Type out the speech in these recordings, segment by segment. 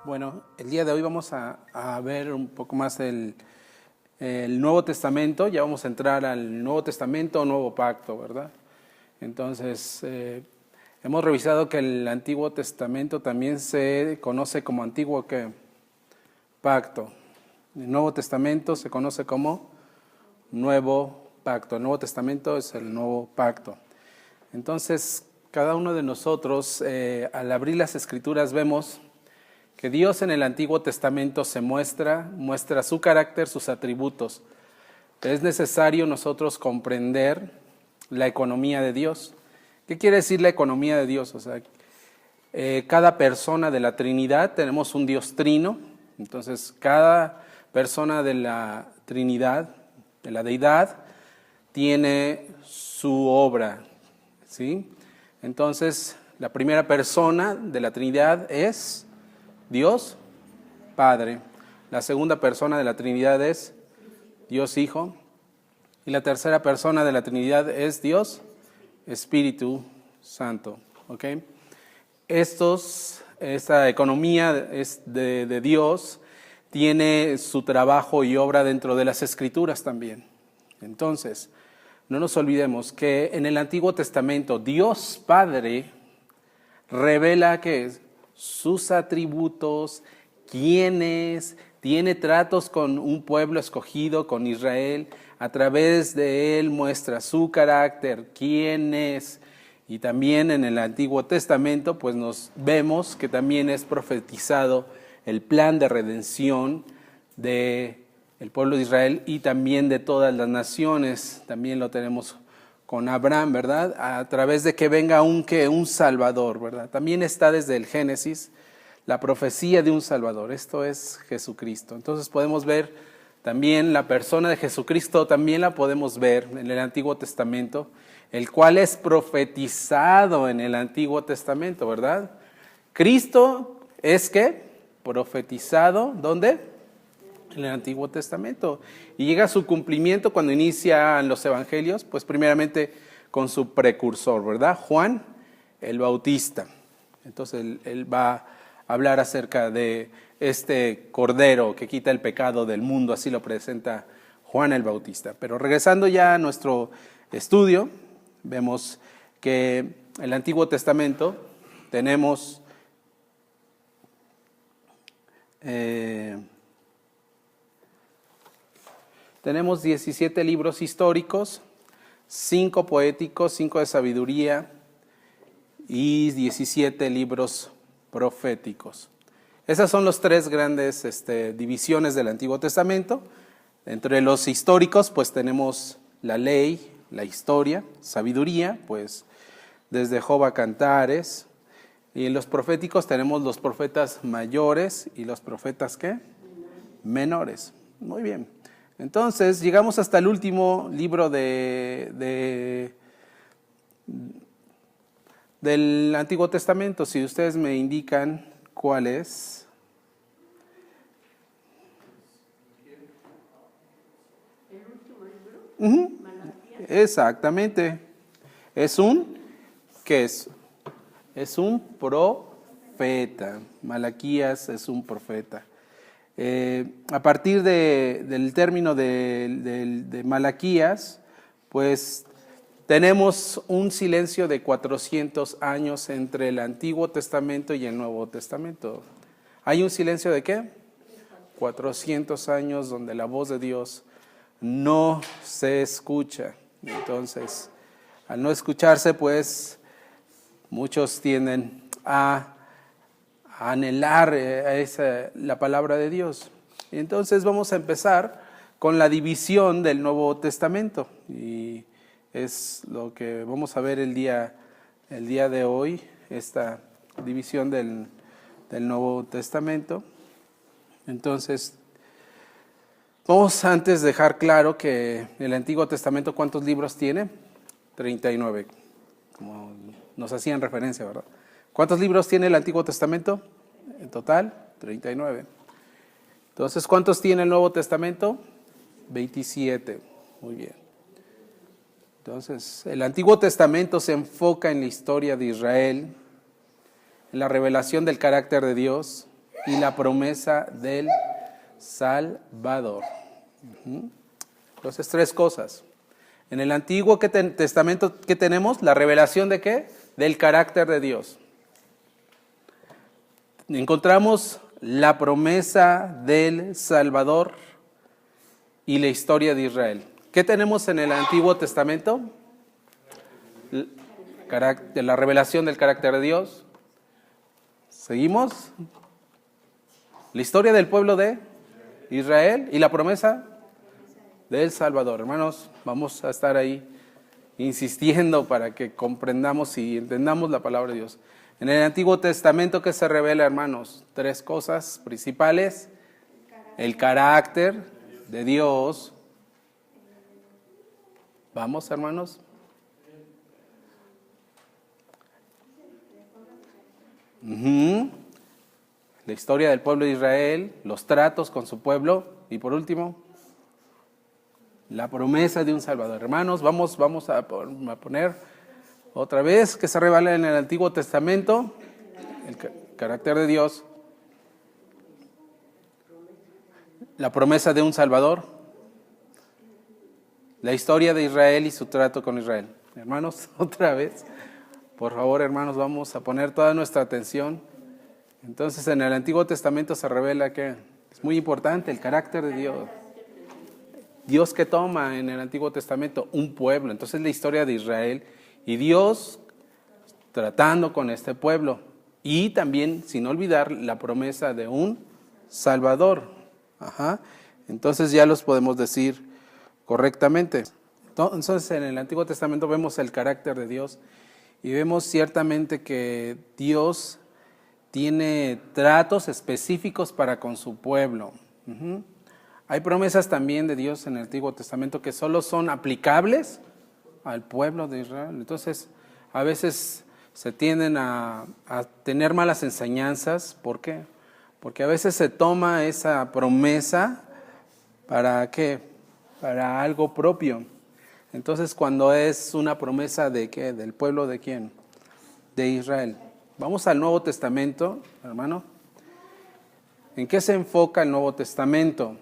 Bueno, el día de hoy vamos a ver un poco más el Nuevo Testamento. Ya vamos a entrar al Nuevo Testamento, Nuevo Pacto, ¿verdad? Entonces, hemos revisado que el Antiguo Testamento también se conoce como Antiguo Pacto. El Nuevo Testamento se conoce como Nuevo Pacto. El Nuevo Testamento es el Nuevo Pacto. Entonces, cada uno de nosotros, al abrir las Escrituras, vemos que Dios en el Antiguo Testamento se muestra su carácter, sus atributos. Es necesario nosotros comprender la economía de Dios. ¿Qué quiere decir la economía de Dios? O sea, cada persona de la Trinidad, tenemos un Dios trino, entonces cada persona de la Trinidad, de la Deidad, tiene su obra, ¿sí? Entonces, la primera persona de la Trinidad es Dios Padre. La segunda persona de la Trinidad es Dios Hijo. Y la tercera persona de la Trinidad es Dios Espíritu Santo. ¿Ok? Esta economía de Dios tiene su trabajo y obra dentro de las Escrituras también. Entonces, no nos olvidemos que en el Antiguo Testamento Dios Padre revela que sus atributos, quién es, tiene tratos con un pueblo escogido, con Israel, a través de él muestra su carácter, quién es. Y también en el Antiguo Testamento pues nos vemos que también es profetizado el plan de redención del pueblo de Israel y también de todas las naciones. También lo tenemos con Abraham, ¿verdad? A través de que venga un Salvador, ¿verdad? También está desde el Génesis la profecía de un Salvador. Esto es Jesucristo. Entonces podemos ver también la persona de Jesucristo, también la podemos ver en el Antiguo Testamento, el cual es profetizado en el Antiguo Testamento, ¿verdad? Cristo es ¿qué? Profetizado, ¿dónde? En el Antiguo Testamento. Y llega a su cumplimiento cuando inician los evangelios, pues primeramente con su precursor, ¿verdad? Juan el Bautista. Entonces él va a hablar acerca de este Cordero que quita el pecado del mundo, así lo presenta Juan el Bautista. Pero regresando ya a nuestro estudio, vemos que en el Antiguo Testamento tenemos tenemos 17 libros históricos, 5 poéticos, 5 de sabiduría y 17 libros proféticos. Esas son las tres grandes divisiones del Antiguo Testamento. Entre los históricos, pues tenemos la ley, la historia, sabiduría, pues desde Job a Cantares. Y en los proféticos tenemos los profetas mayores y los profetas, ¿qué? Menores. Muy bien. Entonces, llegamos hasta el último libro del Antiguo Testamento. Si ustedes me indican cuál es. ¿El último libro? Uh-huh. Malaquías. Exactamente. ¿Qué es? Es un profeta. Malaquías es un profeta. A partir del término de Malaquías, pues tenemos un silencio de 400 años entre el Antiguo Testamento y el Nuevo Testamento. ¿Hay un silencio de qué? 400 años donde la voz de Dios no se escucha. Entonces, al no escucharse, pues muchos tienden a anhelar la palabra de Dios. Entonces vamos a empezar con la división del Nuevo Testamento y es lo que vamos a ver el día de hoy, esta división del Nuevo Testamento. Entonces, vamos antes dejar claro que el Antiguo Testamento, ¿cuántos libros tiene? 39, como nos hacían referencia, ¿verdad? ¿Cuántos libros tiene el Antiguo Testamento? En total, 39. Entonces, ¿cuántos tiene el Nuevo Testamento? 27. Muy bien. Entonces, el Antiguo Testamento se enfoca en la historia de Israel, en la revelación del carácter de Dios, y la promesa del Salvador. Entonces, tres cosas. En el Antiguo Testamento, ¿qué tenemos? La revelación de ¿qué? Del carácter de Dios. Encontramos la promesa del Salvador y la historia de Israel. ¿Qué tenemos en el Antiguo Testamento? La revelación del carácter de Dios. ¿Seguimos? La historia del pueblo de Israel y la promesa del Salvador. Hermanos, vamos a estar ahí insistiendo para que comprendamos y entendamos la palabra de Dios. En el Antiguo Testamento, ¿qué se revela, hermanos? Tres cosas principales. El carácter de Dios. Vamos, hermanos. La historia del pueblo de Israel, los tratos con su pueblo y por último, la promesa de un Salvador. Hermanos, vamos a poner otra vez que se revela en el Antiguo Testamento el carácter de Dios, la promesa de un Salvador, la historia de Israel y su trato con Israel. Hermanos, otra vez, por favor, hermanos, vamos a poner toda nuestra atención. Entonces, en el Antiguo Testamento se revela que es muy importante el carácter de Dios. Dios que toma en el Antiguo Testamento un pueblo. Entonces, la historia de Israel y Dios tratando con este pueblo. Y también, sin olvidar, la promesa de un Salvador. Entonces, ya los podemos decir correctamente. Entonces, en el Antiguo Testamento vemos el carácter de Dios y vemos ciertamente que Dios tiene tratos específicos para con su pueblo. Hay promesas también de Dios en el Antiguo Testamento que solo son aplicables al pueblo de Israel. Entonces, a veces se tienden a tener malas enseñanzas. ¿Por qué? Porque a veces se toma esa promesa ¿para qué? Para algo propio. Entonces, cuando es una promesa de ¿qué? ¿Del pueblo de quién? De Israel. Vamos al Nuevo Testamento, hermano. ¿En qué se enfoca el Nuevo Testamento?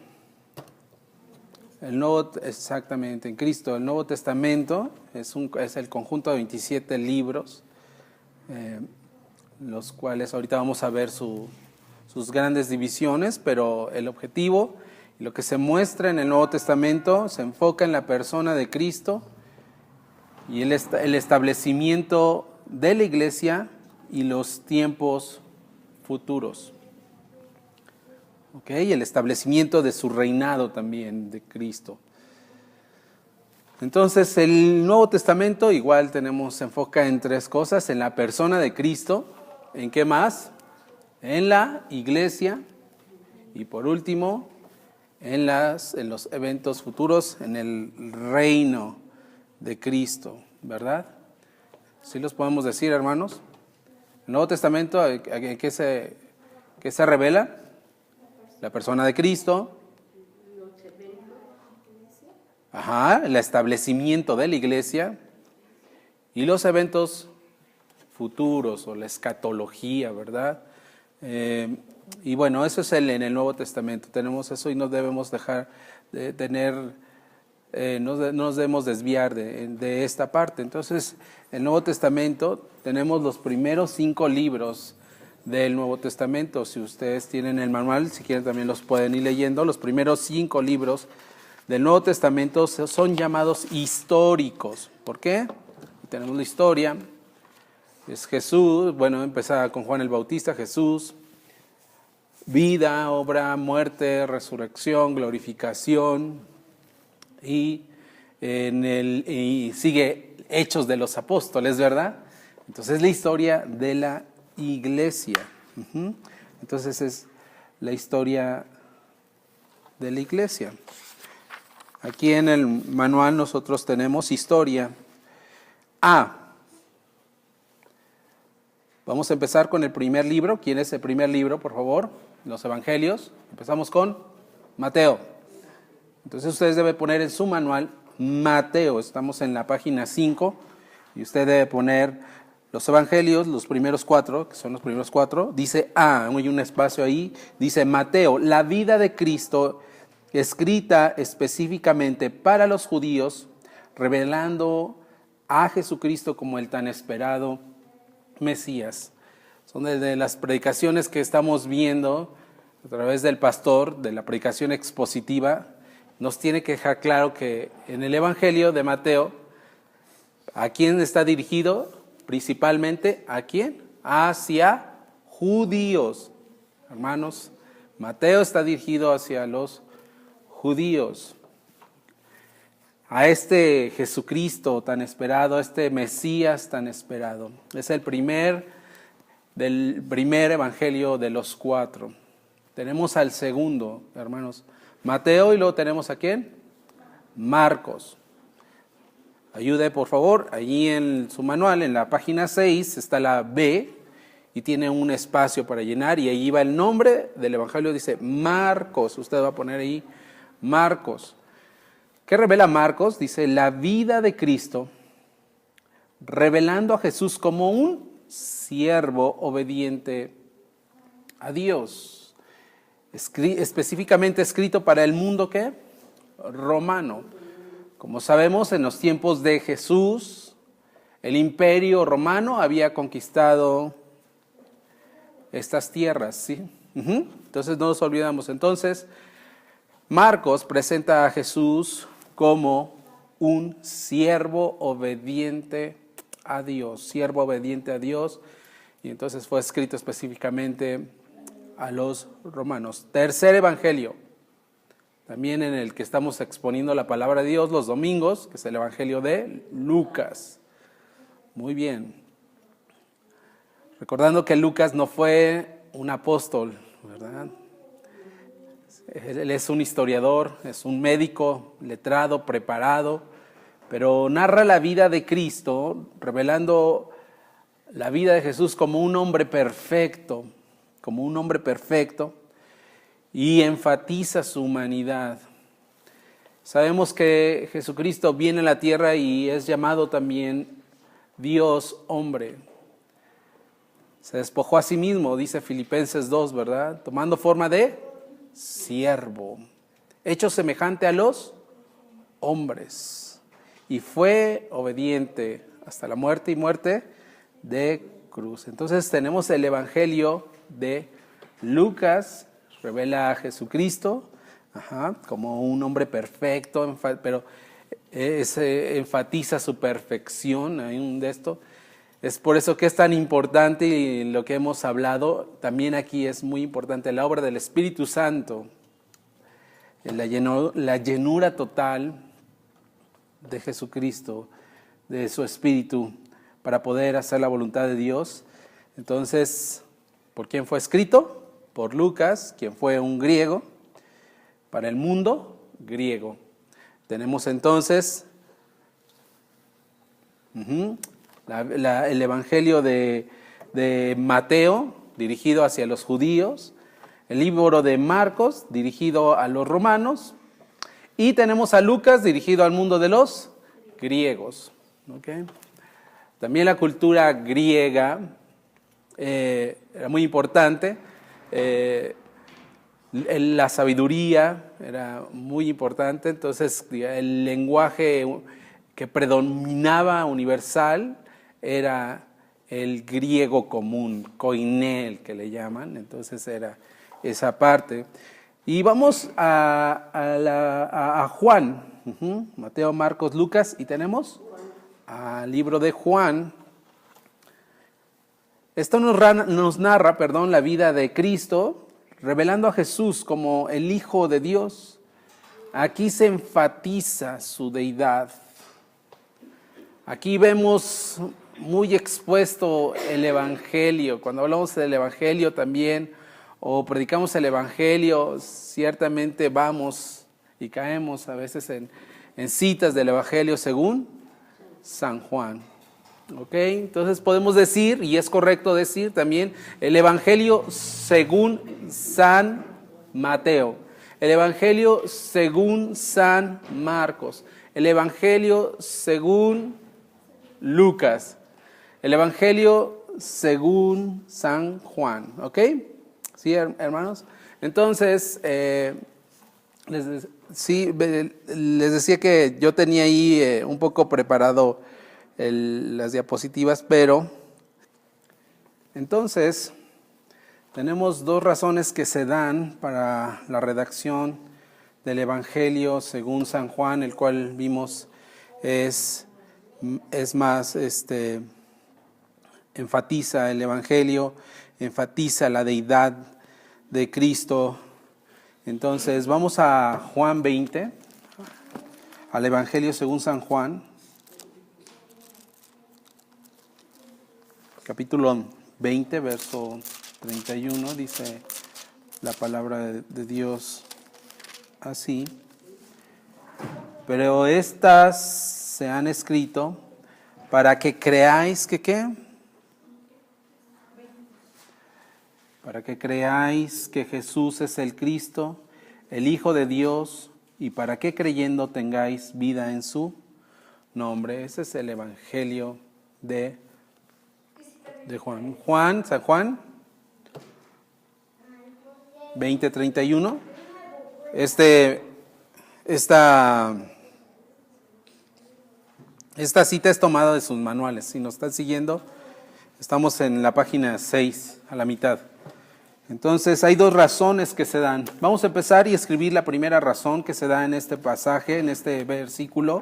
Exactamente, en Cristo. El Nuevo Testamento es el conjunto de 27 libros, los cuales ahorita vamos a ver sus grandes divisiones, pero el objetivo y lo que se muestra en el Nuevo Testamento se enfoca en la persona de Cristo y el establecimiento de la iglesia y los tiempos futuros. Y el establecimiento de su reinado también de Cristo. Entonces, el Nuevo Testamento igual se enfoca en tres cosas: en la persona de Cristo, ¿en qué más? En la iglesia y por último, en los eventos futuros, en el reino de Cristo, ¿verdad? ¿Sí los podemos decir, hermanos? El Nuevo Testamento, ¿qué se revela? La persona de Cristo. El establecimiento de la iglesia y los eventos futuros o la escatología, ¿verdad? Y bueno, eso es en el Nuevo Testamento. Tenemos eso y no debemos dejar de tener, no nos debemos desviar de esta parte. Entonces, el Nuevo Testamento, tenemos los primeros 5 libros del Nuevo Testamento. Si ustedes tienen el manual, si quieren también los pueden ir leyendo. Los primeros 5 libros del Nuevo Testamento son llamados históricos. ¿Por qué? Tenemos la historia. Es Jesús, empezaba con Juan el Bautista, Jesús, vida, obra, muerte, resurrección, glorificación, y sigue Hechos de los Apóstoles, ¿verdad? Entonces, la historia de la iglesia. Entonces, es la historia de la iglesia. Aquí en el manual nosotros tenemos historia A. Vamos a empezar con el primer libro. ¿Quién es el primer libro, por favor? Los Evangelios. Empezamos con Mateo. Entonces ustedes deben poner en su manual Mateo. Estamos en la página 5 y usted debe poner los evangelios, los primeros 4, que son los primeros 4, dice hay un espacio ahí, dice Mateo, la vida de Cristo escrita específicamente para los judíos, revelando a Jesucristo como el tan esperado Mesías. Son de las predicaciones que estamos viendo a través del pastor, de la predicación expositiva, nos tiene que dejar claro que en el Evangelio de Mateo, ¿a quién está dirigido? Principalmente, ¿a quién? Hacia judíos. Hermanos, Mateo está dirigido hacia los judíos. A este Jesucristo tan esperado, a este Mesías tan esperado. Es el primer evangelio de los 4. Tenemos al segundo, hermanos, Mateo, y luego tenemos ¿a quién? Marcos. Ayude, por favor, allí en su manual, en la página 6, está la B y tiene un espacio para llenar y ahí va el nombre del evangelio, dice Marcos. Usted va a poner ahí Marcos. ¿Qué revela Marcos? Dice la vida de Cristo, revelando a Jesús como un siervo obediente a Dios. Específicamente escrito para el mundo, ¿qué? Romano. Como sabemos, en los tiempos de Jesús, el imperio romano había conquistado estas tierras, ¿sí? Entonces no nos olvidamos. Entonces, Marcos presenta a Jesús como un siervo obediente a Dios, y entonces fue escrito específicamente a los romanos. Tercer evangelio, también en el que estamos exponiendo la palabra de Dios los domingos, que es el evangelio de Lucas. Muy bien. Recordando que Lucas no fue un apóstol, ¿verdad? Él es un historiador, es un médico, letrado, preparado, pero narra la vida de Cristo, revelando la vida de Jesús como un hombre perfecto, y enfatiza su humanidad. Sabemos que Jesucristo viene a la tierra y es llamado también Dios hombre. Se despojó a sí mismo, dice Filipenses 2, ¿verdad? Tomando forma de siervo, hecho semejante a los hombres, y fue obediente hasta la muerte y muerte de cruz. Entonces tenemos el evangelio de Lucas, revela a Jesucristo como un hombre perfecto, pero enfatiza su perfección. Hay un de esto. Es por eso que es tan importante, y lo que hemos hablado también aquí es muy importante, la obra del Espíritu Santo, la llenura total de Jesucristo, de su Espíritu, para poder hacer la voluntad de Dios. Entonces, ¿por quién fue escrito? Por Lucas, quien fue un griego, para el mundo griego. Tenemos entonces el evangelio de Mateo, dirigido hacia los judíos, el libro de Marcos, dirigido a los romanos, y tenemos a Lucas, dirigido al mundo de los griegos. ¿Okay? También la cultura griega era muy importante, la sabiduría era muy importante, entonces el lenguaje que predominaba universal era el griego común, koiné, que le llaman. Entonces era esa parte. Y vamos a Juan, Mateo, Marcos, Lucas, y tenemos al libro de Juan. Esto nos narra, la vida de Cristo, revelando a Jesús como el Hijo de Dios. Aquí se enfatiza su deidad. Aquí vemos muy expuesto el Evangelio. Cuando hablamos del Evangelio también, o predicamos el Evangelio, ciertamente vamos y caemos a veces en citas del Evangelio según San Juan. ¿Ok? Entonces podemos decir, y es correcto decir también, el Evangelio según San Mateo, el Evangelio según San Marcos, el Evangelio según Lucas. El Evangelio según San Juan, ¿ok? ¿Sí, hermanos? Entonces, les decía que yo tenía ahí un poco preparado las diapositivas, pero entonces tenemos dos razones que se dan para la redacción del Evangelio según San Juan, el cual vimos es más, enfatiza el Evangelio, enfatiza la deidad de Cristo. Entonces vamos a Juan 20, al Evangelio según San Juan, capítulo 20, verso 31, dice la palabra de Dios así. Pero estas se han escrito para que creáis que ¿qué? Para que creáis que Jesús es el Cristo, el Hijo de Dios, y para que creyendo tengáis vida en su nombre. Ese es el Evangelio de Juan. San Juan 20:31. Esta cita es tomada de sus manuales. Si nos están siguiendo, estamos en la página 6, a la mitad. Entonces, hay dos razones que se dan. Vamos a empezar y escribir la primera razón que se da en este pasaje, en este versículo,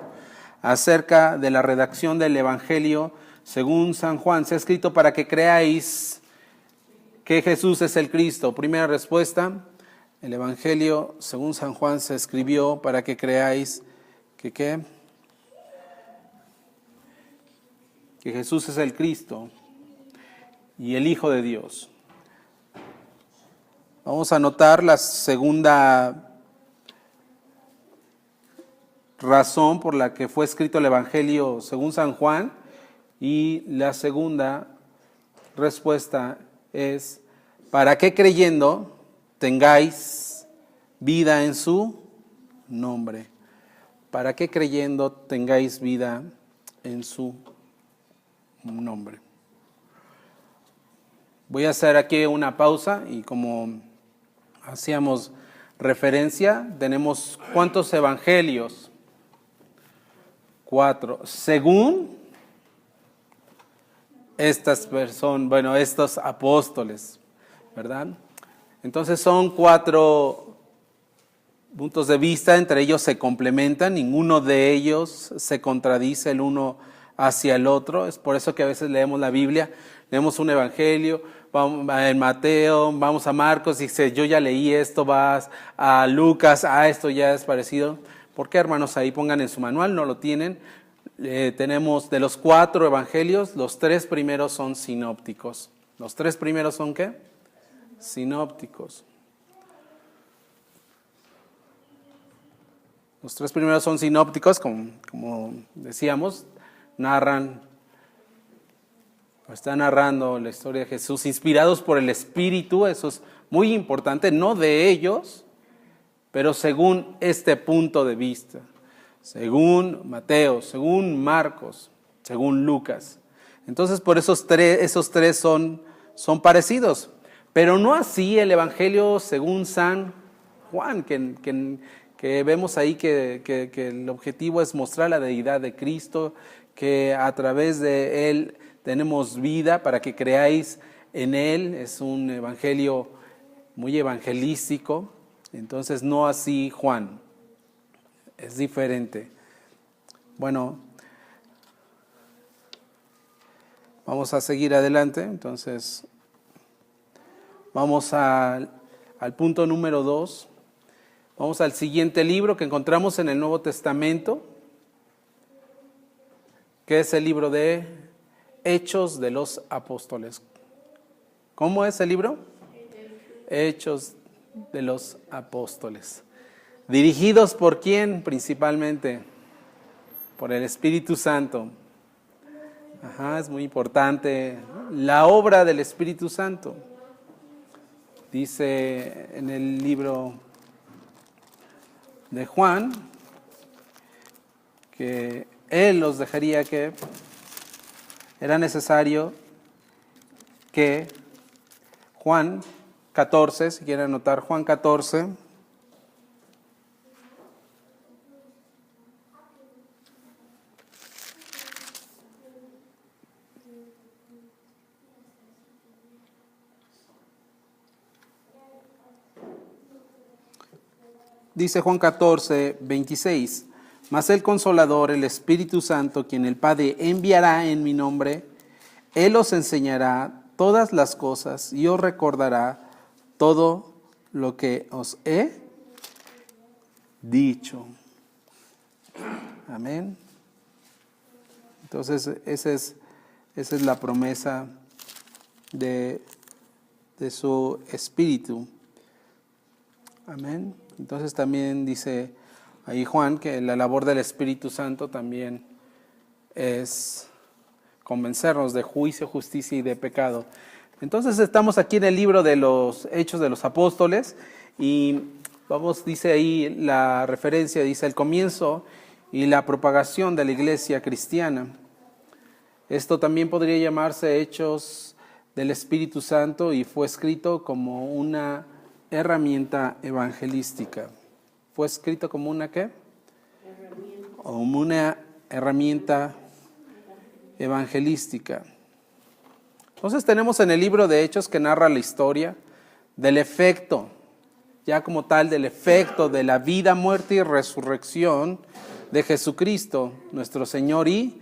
acerca de la redacción del Evangelio según San Juan. Se ha escrito para que creáis que Jesús es el Cristo. Primera respuesta, el Evangelio según San Juan se escribió para que creáis que ¿qué? Que Jesús es el Cristo y el Hijo de Dios. Vamos a notar la segunda razón por la que fue escrito el Evangelio según San Juan, y la segunda respuesta es para que creyendo tengáis vida en su nombre. Para que creyendo tengáis vida en su nombre. Voy a hacer aquí una pausa y como hacíamos referencia, tenemos ¿cuántos evangelios? 4. Según estos apóstoles, ¿verdad? Entonces son 4 puntos de vista, entre ellos se complementan, ninguno de ellos se contradice el uno hacia el otro. Es por eso que a veces leemos la Biblia, leemos un evangelio, vamos en Mateo, vamos a Marcos y dice, yo ya leí esto, vas a Lucas, esto ya es parecido. ¿Por qué, hermanos? Ahí pongan en su manual, no lo tienen. Tenemos de los 4 evangelios, los 3 primeros son sinópticos. ¿Los 3 primeros son qué? Sinópticos. Los 3 primeros son sinópticos, como decíamos, están narrando la historia de Jesús, inspirados por el Espíritu. Eso es muy importante, no de ellos, pero según este punto de vista, según Mateo, según Marcos, según Lucas. Entonces, por esos tres son parecidos, pero no así el Evangelio según San Juan, que vemos ahí que el objetivo es mostrar la deidad de Cristo, que a través de Él tenemos vida para que creáis en Él. Es un evangelio muy evangelístico. Entonces no así Juan, es diferente. Bueno, vamos a seguir adelante. Entonces vamos al punto número 2. Vamos al siguiente libro que encontramos en el Nuevo Testamento, que es el libro de Hechos de los Apóstoles. ¿Cómo es el libro? Hechos de los Apóstoles. ¿Dirigidos por quién principalmente? Por el Espíritu Santo. Es muy importante la obra del Espíritu Santo. Dice en el libro de Juan que Él los dejaría que era necesario que Juan 14, si quieren anotar, Juan 14, dice Juan 14, 26, mas el Consolador, el Espíritu Santo, quien el Padre enviará en mi nombre, Él os enseñará todas las cosas y os recordará todo lo que os he dicho. Amén. Entonces, esa es la promesa de su Espíritu. Amén. Entonces también dice ahí Juan que la labor del Espíritu Santo también es convencernos de juicio, justicia y de pecado. Entonces estamos aquí en el libro de los Hechos de los Apóstoles y dice ahí la referencia, dice el comienzo y la propagación de la iglesia cristiana. Esto también podría llamarse Hechos del Espíritu Santo y fue escrito como una herramienta evangelística. ¿Fue escrito como una qué? Como una herramienta evangelística. Entonces tenemos en el libro de Hechos que narra la historia del efecto, ya como tal, del efecto de la vida, muerte y resurrección de Jesucristo, nuestro Señor y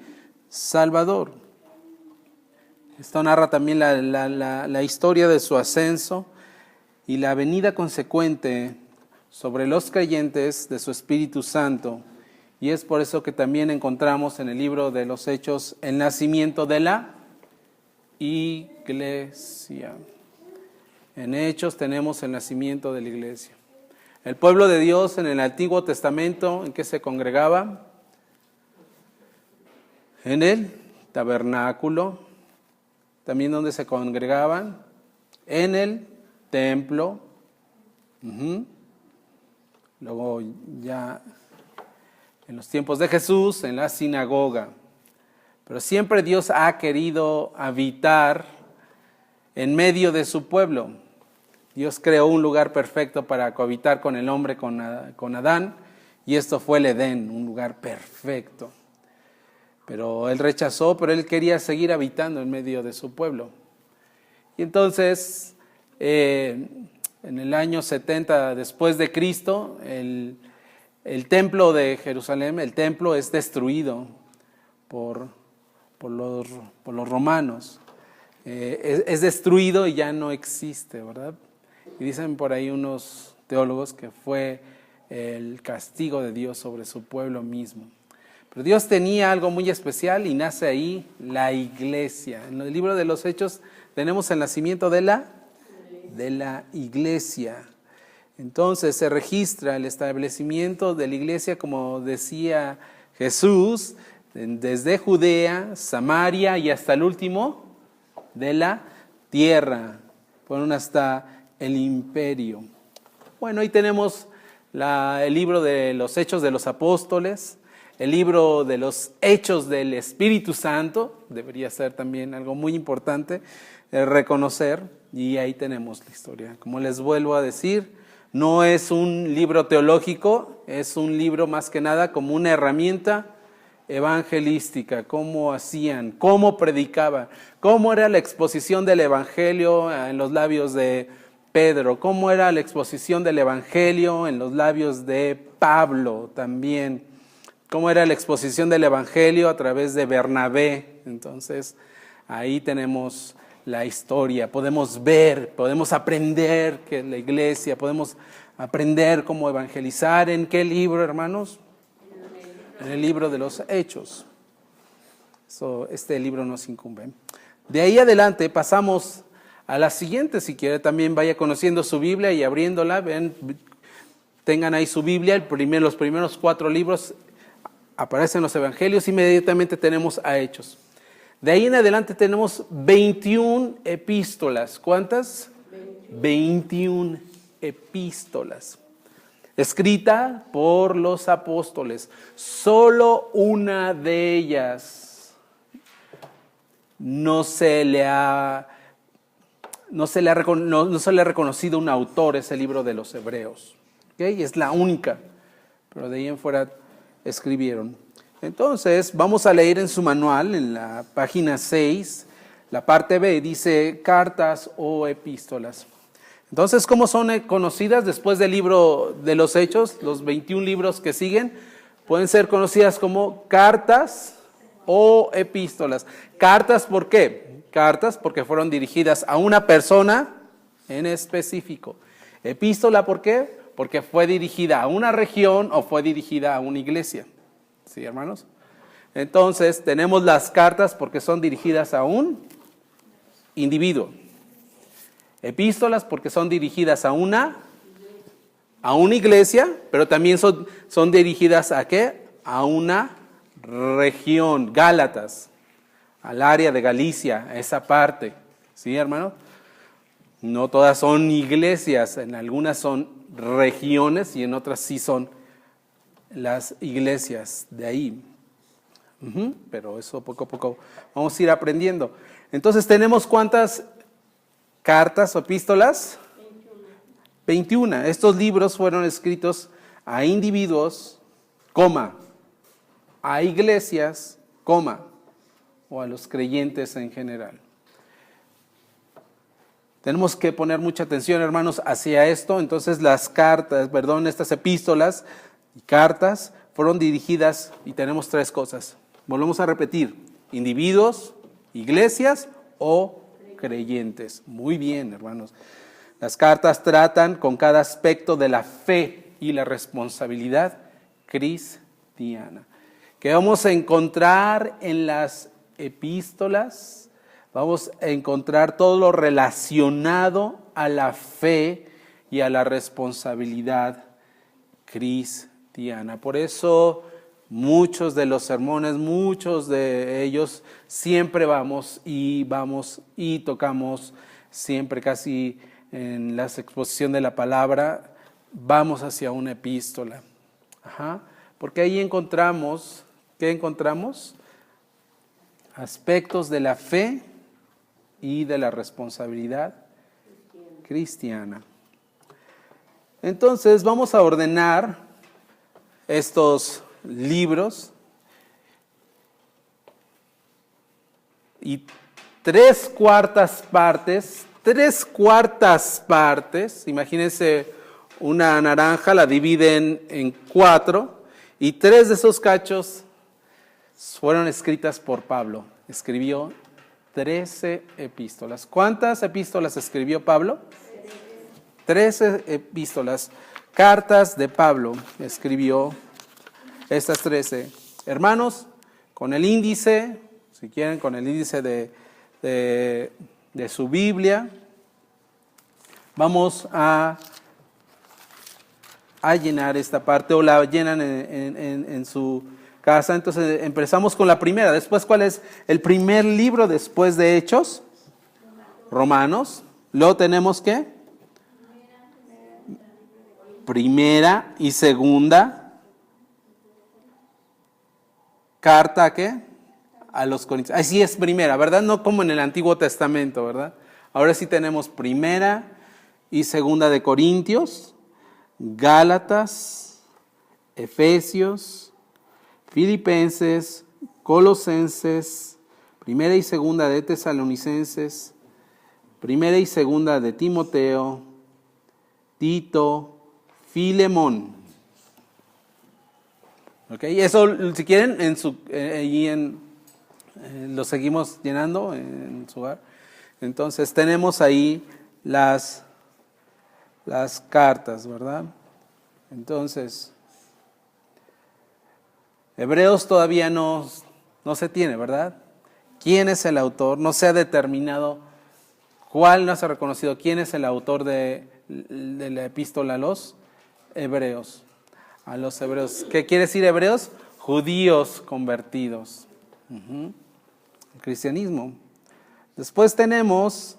Salvador. Esto narra también la historia de su ascenso y la venida consecuente sobre los creyentes de su Espíritu Santo. Y es por eso que también encontramos en el libro de los Hechos el nacimiento de la iglesia. En Hechos tenemos el nacimiento de la iglesia. El pueblo de Dios en el Antiguo Testamento, ¿en qué se congregaba? En el tabernáculo. También donde se congregaban, en el templo. Luego ya en los tiempos de Jesús, en la sinagoga. Pero siempre Dios ha querido habitar en medio de su pueblo. Dios creó un lugar perfecto para cohabitar con el hombre, con Adán, y esto fue el Edén, un lugar perfecto. Pero él rechazó, pero él quería seguir habitando en medio de su pueblo. Y entonces, en el año 70 después de Cristo, el templo de Jerusalén, el templo es destruido por los romanos. Es destruido y ya no existe, ¿verdad? Y dicen por ahí unos teólogos que fue el castigo de Dios sobre su pueblo mismo. Pero Dios tenía algo muy especial y nace ahí la iglesia. En el libro de los Hechos tenemos el nacimiento de la iglesia. Entonces se registra el establecimiento de la iglesia, como decía Jesús, desde Judea, Samaria y hasta el último de la tierra, fueron hasta el imperio. Bueno, ahí tenemos el libro de los Hechos de los Apóstoles, el libro de los Hechos del Espíritu Santo, debería ser también algo muy importante reconocer, y ahí tenemos la historia. Como les vuelvo a decir, no es un libro teológico, es un libro más que nada como una herramienta evangelística, cómo hacían, cómo predicaban, cómo era la exposición del evangelio en los labios de Pedro, cómo era la exposición del evangelio en los labios de Pablo también, cómo era la exposición del evangelio a través de Bernabé. Entonces ahí tenemos la historia, podemos ver, podemos aprender que la iglesia, podemos aprender cómo evangelizar. ¿En qué libro, hermanos? En el libro de los Hechos. Este libro nos incumbe. De ahí adelante pasamos a la siguiente, si quiere también vaya conociendo su Biblia y abriéndola, tengan ahí su Biblia, los primeros 4 libros aparecen los evangelios, inmediatamente tenemos a Hechos. De ahí en adelante tenemos 21 epístolas. ¿Cuántas? 21 epístolas. Escrita por los apóstoles. Solo una de ellas no se le ha reconocido un autor, ese libro de los Hebreos. ¿Okay? Es la única, pero de ahí en fuera escribieron. Entonces, vamos a leer en su manual, en la página 6, la parte B, dice cartas o epístolas. Entonces, ¿cómo son conocidas después del libro de los Hechos? Los 21 libros que siguen pueden ser conocidas como cartas o epístolas. Cartas, ¿por qué? Cartas porque fueron dirigidas a una persona en específico. Epístola, ¿por qué? Porque fue dirigida a una región o fue dirigida a una iglesia. ¿Sí, hermanos? Entonces, tenemos las cartas porque son dirigidas a un individuo. Epístolas porque son dirigidas a una iglesia, pero también son dirigidas ¿a qué? A una región, Gálatas, al área de Galicia, a esa parte. ¿Sí, hermano? No todas son iglesias, en algunas son regiones y en otras sí son las iglesias de ahí. Pero eso poco a poco vamos a ir aprendiendo. Entonces, ¿tenemos cuántas cartas o epístolas? 21. Estos libros fueron escritos a individuos, a iglesias, o a los creyentes en general. Tenemos que poner mucha atención, hermanos, hacia esto. Entonces, estas epístolas y cartas fueron dirigidas, y tenemos 3 cosas. Volvemos a repetir: individuos, iglesias o creyentes. Muy bien, hermanos. Las cartas tratan con cada aspecto de la fe y la responsabilidad cristiana. ¿Qué vamos a encontrar en las epístolas? Vamos a encontrar todo lo relacionado a la fe y a la responsabilidad cristiana. Por eso muchos de los sermones, muchos de ellos, siempre vamos y tocamos, siempre casi en la exposición de la palabra, vamos hacia una epístola. Porque ahí encontramos, ¿qué encontramos? Aspectos de la fe y de la responsabilidad cristiana. Entonces vamos a ordenar estos libros y 3/4 partes, imagínense una naranja, la dividen en 4 y 3 de esos cachos fueron escritas por Pablo. Escribió 13 epístolas. ¿Cuántas epístolas escribió Pablo? 13 epístolas. Cartas de Pablo escribió estas 13. Hermanos, con el índice, si quieren, con el índice de su Biblia, vamos a llenar esta parte, o la llenan en su casa. Entonces empezamos con la primera. Después, ¿cuál es el primer libro después de Hechos? Romanos. Luego tenemos ¿qué? Primera y segunda carta, ¿qué? A los Corintios. Así es primera, ¿verdad? No como en el Antiguo Testamento, ¿verdad? Ahora sí tenemos primera y segunda de Corintios, Gálatas, Efesios, Filipenses, Colosenses, primera y segunda de Tesalonicenses, primera y segunda de Timoteo, Tito, Filemón. ¿Ok? Eso, si quieren, lo seguimos llenando en su hogar. Entonces tenemos ahí las cartas, ¿verdad? Entonces, Hebreos todavía no se tiene, ¿verdad? ¿Quién es el autor? No se ha determinado cuál, no se ha reconocido quién es el autor de la epístola a los Hebreos. A los hebreos. ¿Qué quiere decir hebreos? Judíos convertidos. El cristianismo. Después tenemos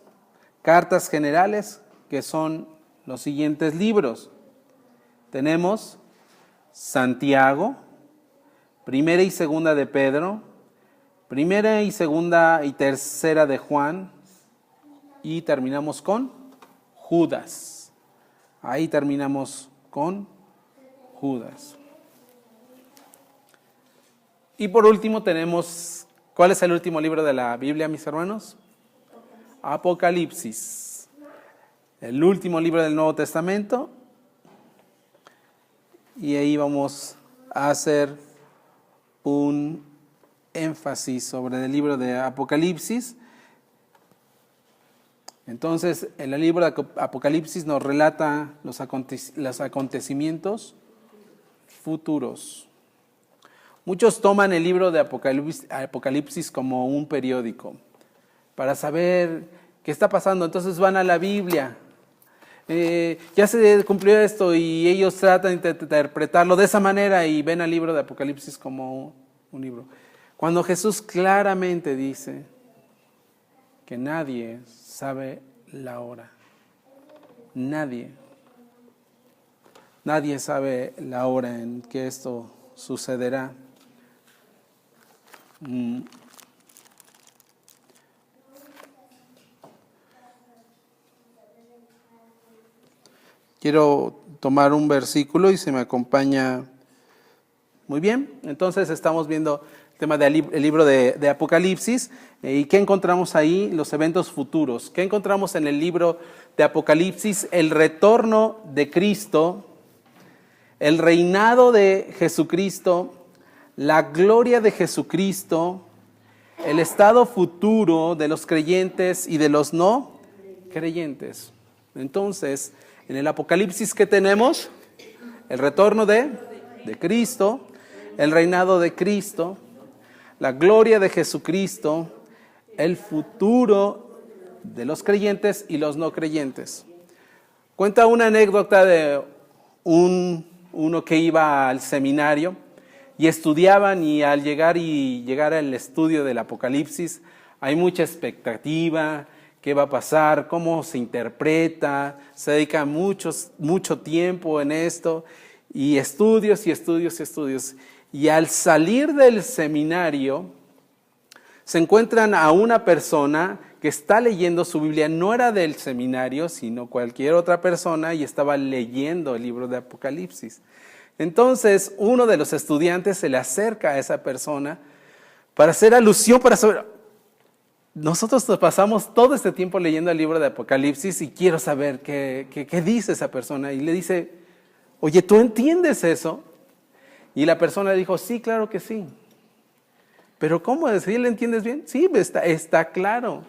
cartas generales, que son los siguientes libros. Tenemos Santiago, primera y segunda de Pedro, Primera y segunda y tercera de Juan. Y terminamos con Judas. Ahí terminamos con Judas. Y por último tenemos, ¿cuál es el último libro de la Biblia, mis hermanos? Apocalipsis. El último libro del Nuevo Testamento. Y ahí vamos a hacer un énfasis sobre el libro de Apocalipsis. Entonces, el libro de Apocalipsis nos relata los acontecimientos futuros. Muchos toman el libro de Apocalipsis como un periódico para saber qué está pasando. Entonces van a la Biblia. Ya se cumplió esto y ellos tratan de interpretarlo de esa manera y ven al libro de Apocalipsis como un libro. Cuando Jesús claramente dice que nadie sabe la hora. Nadie sabe la hora en que esto sucederá. Quiero tomar un versículo y se me acompaña. Muy bien, entonces estamos viendo el tema del libro de Apocalipsis. ¿Y qué encontramos ahí? Los eventos futuros. ¿Qué encontramos en el libro de Apocalipsis? El retorno de Cristo, el reinado de Jesucristo, la gloria de Jesucristo, el estado futuro de los creyentes y de los no creyentes. Entonces, en el Apocalipsis, ¿qué tenemos? El retorno de Cristo, el reinado de Cristo, la gloria de Jesucristo, el futuro de los creyentes y los no creyentes. Cuenta una anécdota de uno que iba al seminario y estudiaban, y al llegar al estudio del Apocalipsis hay mucha expectativa. ¿Qué va a pasar? ¿Cómo se interpreta? Se dedica mucho tiempo en esto, y estudios. Y al salir del seminario, se encuentran a una persona que está leyendo su Biblia. No era del seminario, sino cualquier otra persona, y estaba leyendo el libro de Apocalipsis. Entonces, uno de los estudiantes se le acerca a esa persona para hacer alusión, para saber. Nosotros pasamos todo este tiempo leyendo el libro de Apocalipsis y quiero saber qué dice esa persona. Y le dice, oye, ¿tú entiendes eso? Y la persona le dijo, sí, claro que sí. ¿Pero cómo? ¿Sí le entiendes bien? Sí, está claro.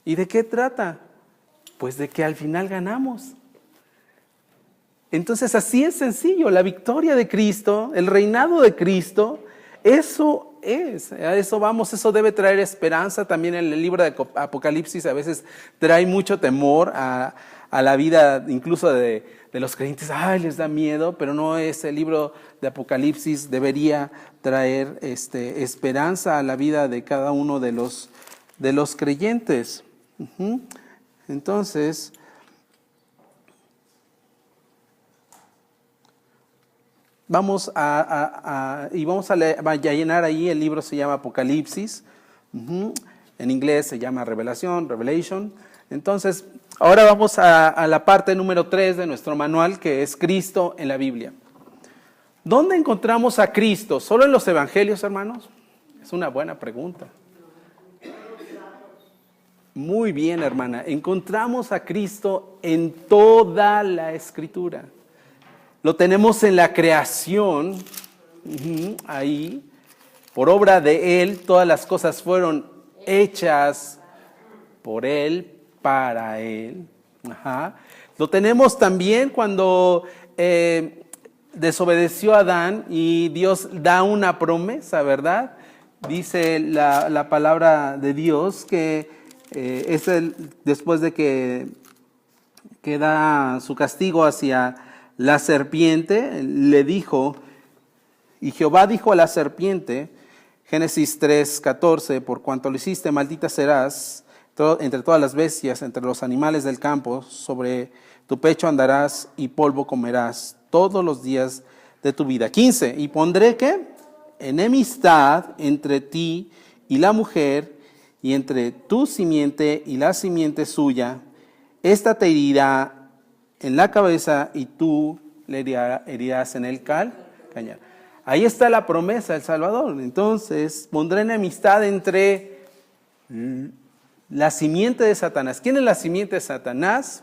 ¿Y de qué trata? Pues de que al final ganamos. Entonces así es sencillo, la victoria de Cristo, el reinado de Cristo, eso es, a eso vamos, eso debe traer esperanza. También en el libro de Apocalipsis a veces trae mucho temor a la vida incluso de los creyentes. Les da miedo, pero no es. El libro de Apocalipsis debería traer esperanza a la vida de cada uno de los creyentes. Entonces, vamos a llenar ahí. El libro se llama Apocalipsis. En inglés se llama Revelation. Entonces, ahora vamos a la parte número 3 de nuestro manual, que es Cristo en la Biblia. ¿Dónde encontramos a Cristo? ¿Solo en los evangelios, hermanos? Es una buena pregunta. Muy bien, hermana. Encontramos a Cristo en toda la Escritura. Lo tenemos en la creación, ahí, por obra de Él, todas las cosas fueron hechas por Él, para Él. Lo tenemos también cuando desobedeció a Adán y Dios da una promesa, ¿verdad? Dice la palabra de Dios que después de que da su castigo hacia la serpiente, le dijo, y Jehová dijo a la serpiente, Génesis 3:14, por cuanto lo hiciste, maldita serás entre todas las bestias, entre los animales del campo, sobre tu pecho andarás y polvo comerás todos los días de tu vida. 15, y pondré, ¿qué? Enemistad entre ti y la mujer, y entre tu simiente y la simiente suya. Esta te herirá en la cabeza y tú le herirás en el calcañar. Ahí está la promesa del Salvador. Entonces, pondré enemistad entre la simiente de Satanás. ¿Quién es la simiente de Satanás?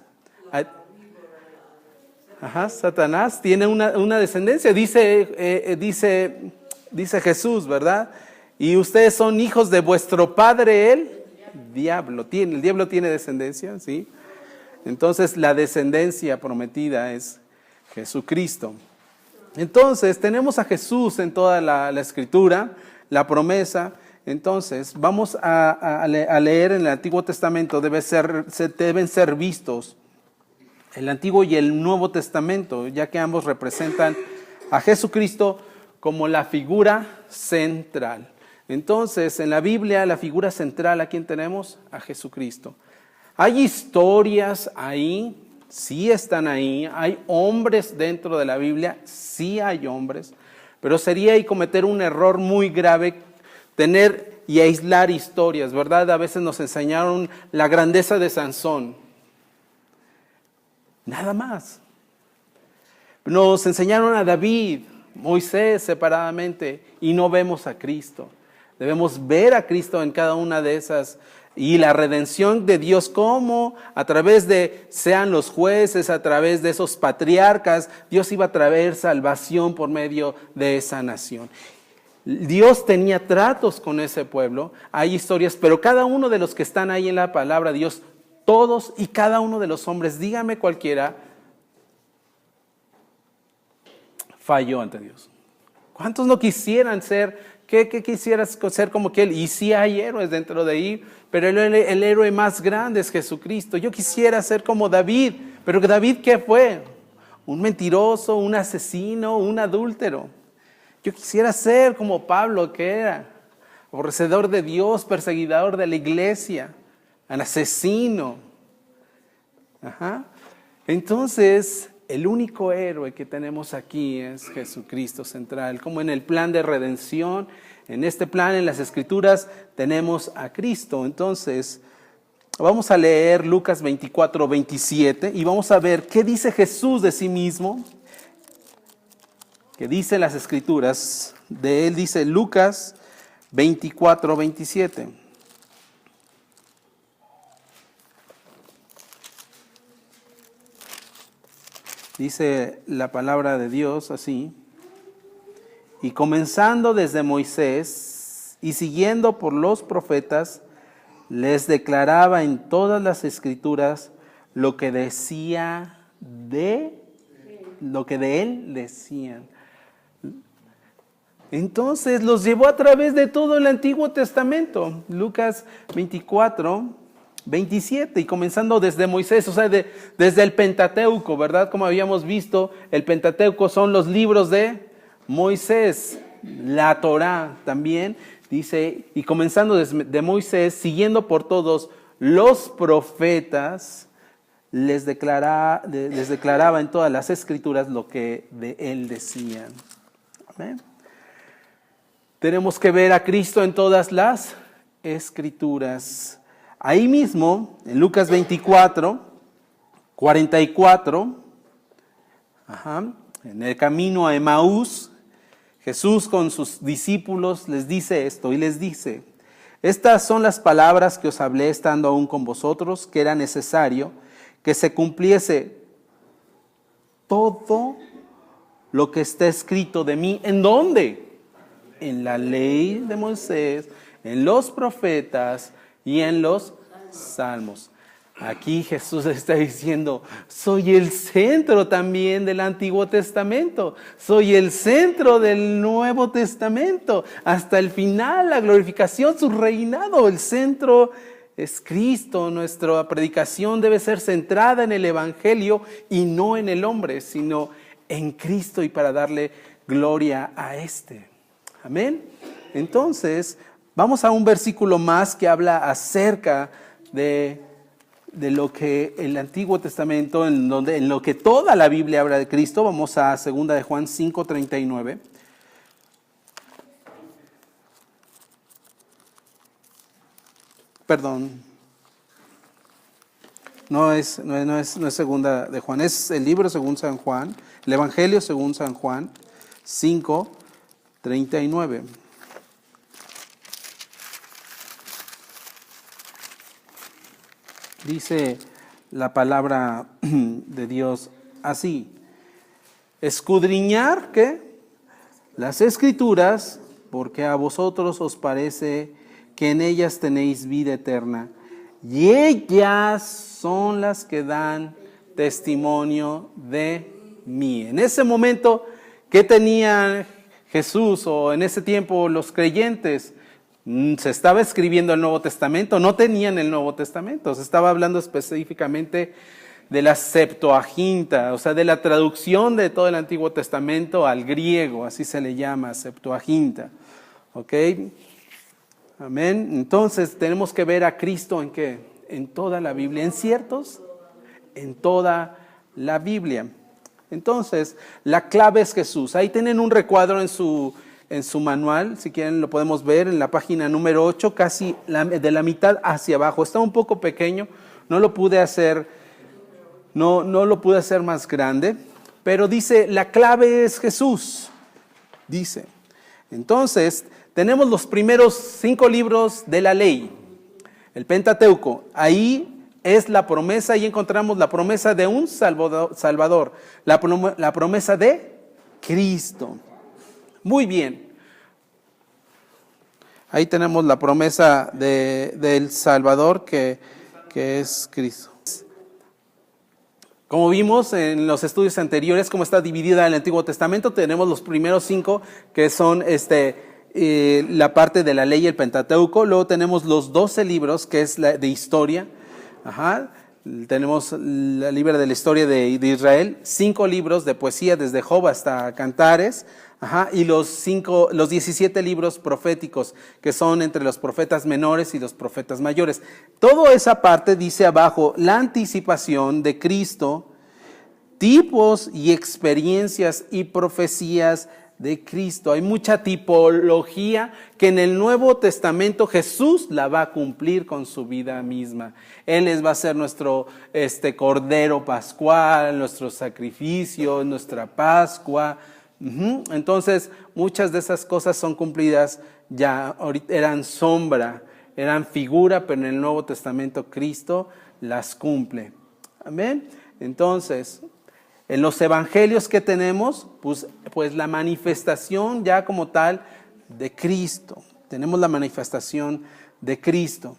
Satanás tiene una descendencia, dice Jesús, ¿verdad? Y ustedes son hijos de vuestro padre, el diablo. El diablo tiene descendencia, ¿sí? Entonces la descendencia prometida es Jesucristo. Entonces tenemos a Jesús en toda la Escritura, la promesa. Entonces vamos a leer en el Antiguo Testamento, deben ser vistos el Antiguo y el Nuevo Testamento, ya que ambos representan a Jesucristo como la figura central. Entonces, en la Biblia, la figura central, ¿a quién tenemos? A Jesucristo. Hay historias ahí, sí están ahí. Hay hombres dentro de la Biblia, sí hay hombres. Pero sería y cometer un error muy grave tener y aislar historias, ¿verdad? A veces nos enseñaron la grandeza de Sansón. Nada más. Nos enseñaron a David, Moisés separadamente, y no vemos a Cristo. Debemos ver a Cristo en cada una de esas, y la redención de Dios, como a través de, sean los jueces, a través de esos patriarcas, Dios iba a traer salvación por medio de esa nación. Dios tenía tratos con ese pueblo, hay historias, pero cada uno de los que están ahí en la palabra de Dios, todos y cada uno de los hombres, dígame cualquiera, falló ante Dios. ¿Cuántos no quisieran ser? ¿Qué quisieras ser como que Él? Y sí hay héroes dentro de ahí, pero el héroe más grande es Jesucristo. Yo quisiera ser como David, pero David, ¿qué fue? Un mentiroso, un asesino, un adúltero. Yo quisiera ser como Pablo, que era aborrecedor de Dios, perseguidor de la iglesia, un asesino. Entonces, el único héroe que tenemos aquí es Jesucristo central. Como en el plan de redención, en este plan, en las Escrituras, tenemos a Cristo. Entonces, vamos a leer Lucas 24, 27 y vamos a ver qué dice Jesús de sí mismo, que dice las Escrituras. De él dice Lucas 24, 27. Dice la palabra de Dios así: y comenzando desde Moisés y siguiendo por los profetas, les declaraba en todas las Escrituras lo que de él decían. Entonces los llevó a través de todo el Antiguo Testamento. Lucas 24, 27, y comenzando desde Moisés, o sea, desde el Pentateuco, ¿verdad? Como habíamos visto, el Pentateuco son los libros de Moisés, la Torá también, dice, y comenzando desde Moisés, siguiendo por todos los profetas, les declaraba en todas las Escrituras lo que de él decían. Amén. Tenemos que ver a Cristo en todas las Escrituras. Ahí mismo, en Lucas 24, 44, en el camino a Emaús, Jesús con sus discípulos les dice esto y les dice: estas son las palabras que os hablé estando aún con vosotros, que era necesario que se cumpliese todo lo que está escrito de mí. ¿En dónde? En la ley de Moisés, en los profetas y en los salmos. Aquí Jesús está diciendo: soy el centro también del Antiguo Testamento, soy el centro del Nuevo Testamento, hasta el final, la glorificación, su reinado. El centro es Cristo. Nuestra predicación debe ser centrada en el Evangelio y no en el hombre, sino en Cristo, y para darle gloria a este. Amén. Entonces, vamos a un versículo más que habla acerca de lo que el Antiguo Testamento, en lo que toda la Biblia habla de Cristo. Vamos a 2 de Juan 5:39. perdón, no es segunda de Juan, es el libro según San Juan, el Evangelio según San Juan 5:39. Dice la palabra de Dios así: escudriñar, ¿qué? Las Escrituras, porque a vosotros os parece que en ellas tenéis vida eterna, y ellas son las que dan testimonio de mí. En ese momento, ¿qué tenía Jesús o en ese tiempo los creyentes? Se estaba escribiendo el Nuevo Testamento, no tenían el Nuevo Testamento, se estaba hablando específicamente de la Septuaginta, o sea, de la traducción de todo el Antiguo Testamento al griego, así se le llama, Septuaginta. ¿Ok? Amén. Entonces tenemos que ver a Cristo ¿en qué? En toda la Biblia, en ciertos, en toda la Biblia. Entonces, la clave es Jesús. Ahí tienen un recuadro en su manual, si quieren lo podemos ver en la página número 8, casi de la mitad hacia abajo. Está un poco pequeño, no lo pude hacer más grande, pero dice, la clave es Jesús, dice. Entonces, tenemos los primeros 5 libros de la ley, el Pentateuco. Ahí es la promesa, y encontramos la promesa de un Salvador, la promesa de Cristo. Muy bien. Ahí tenemos la promesa del Salvador que es Cristo. Como vimos en los estudios anteriores, cómo está dividida el Antiguo Testamento, tenemos los primeros 5 que son la parte de la ley, el Pentateuco. Luego tenemos los 12 libros que es de historia. Tenemos el libro de la historia de Israel, 5 libros de poesía desde Job hasta Cantares, y los 17 libros proféticos que son entre los profetas menores y los profetas mayores. Toda esa parte dice abajo la anticipación de Cristo, tipos y experiencias y profecías de Cristo. Hay mucha tipología que en el Nuevo Testamento Jesús la va a cumplir con su vida misma. Él va a ser nuestro Cordero Pascual, nuestro sacrificio, nuestra Pascua. Entonces, muchas de esas cosas son cumplidas ya, eran sombra, eran figura, pero en el Nuevo Testamento Cristo las cumple. Amén. Entonces, en los evangelios que tenemos, pues la manifestación ya como tal de Cristo. Tenemos la manifestación de Cristo.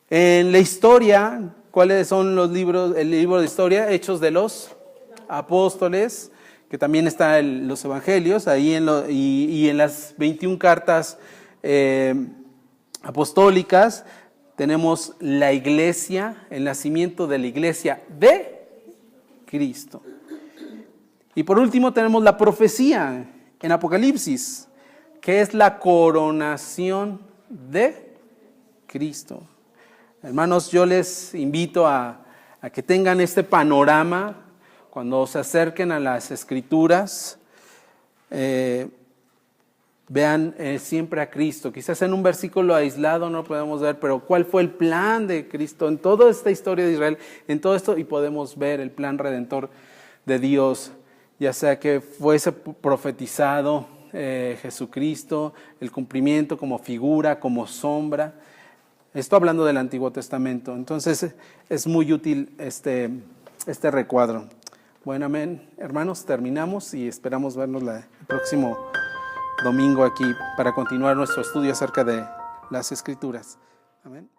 En la historia, ¿cuáles son los libros? El libro de historia, Hechos de los Apóstoles, que también está en los evangelios, ahí y en las 21 cartas apostólicas, tenemos la iglesia, el nacimiento de la iglesia de Cristo. Y por último tenemos la profecía en Apocalipsis, que es la coronación de Cristo. Hermanos, yo les invito a que tengan este panorama cuando se acerquen a las Escrituras. Vean siempre a Cristo. Quizás en un versículo aislado no lo podemos ver, pero ¿cuál fue el plan de Cristo en toda esta historia de Israel? En todo esto, y podemos ver el plan redentor de Dios, ya sea que fuese profetizado Jesucristo, el cumplimiento como figura, como sombra. Estoy hablando del Antiguo Testamento. Entonces es muy útil este recuadro. Bueno, amén. Hermanos, terminamos y esperamos vernos el próximo domingo aquí para continuar nuestro estudio acerca de las Escrituras. Amén.